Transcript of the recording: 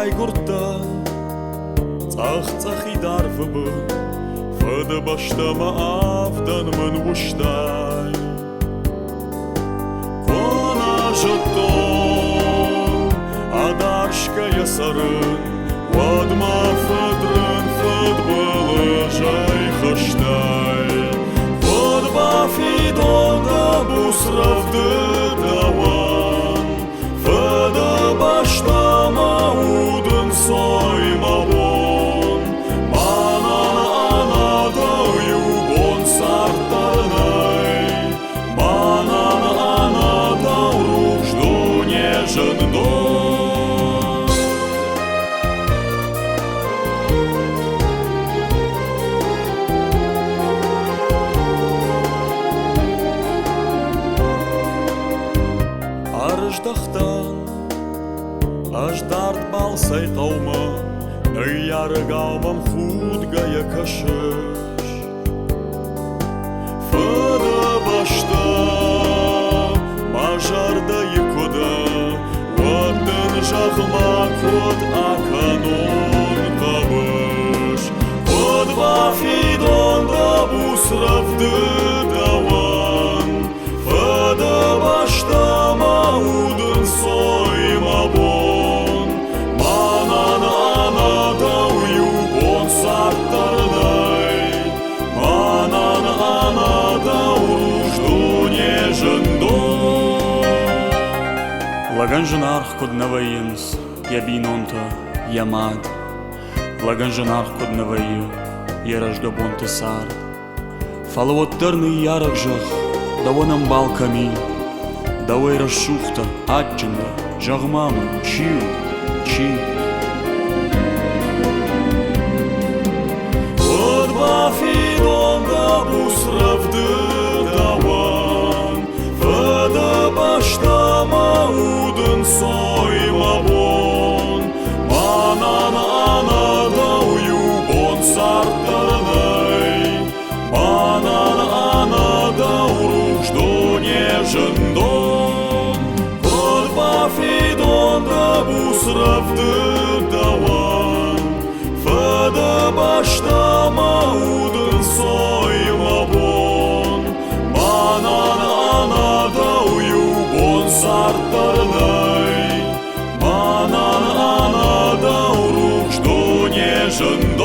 кайгуртта цах-цахи дарфыбы фыды баштама авданмын уштай кона жыттон адаршка ясарын вадма фыдрын фыд былы жай хыштай фыдба фидонда бусравды даван фыды баштама удын соймавон манан анадаю бон сартарнай манан анадау ружду нежындон. Арыждақтан аждарт балсай қаума Нөйярығамам худгая кашыш Фыды башта мажарда екода Ваттын жағыма код аканон қабыш Фыдва фидонда бусравды даван Фыды башта маудын соймабон Манан анадау юбон сарттардай Манан анадау ружду нежындон. Лаган жынарх коднавайынс ябинонта ямад Лаган жынарх коднавайы яражгабонты сар Фалавоттарны ярах жах давонам балками Давай расшухта, атчында, жағмамы, чиу, чи. Фыдба фидонда бусравды даван, Фыды баштама удын соймавон, Манан анадау юбон сарттарнай, Манан анадау ружду нежындон. Фидонда бусравды даван Фыды баштама удын соймавон Манан анадау юбон сарттарнай Манан анадау ружду нежындон.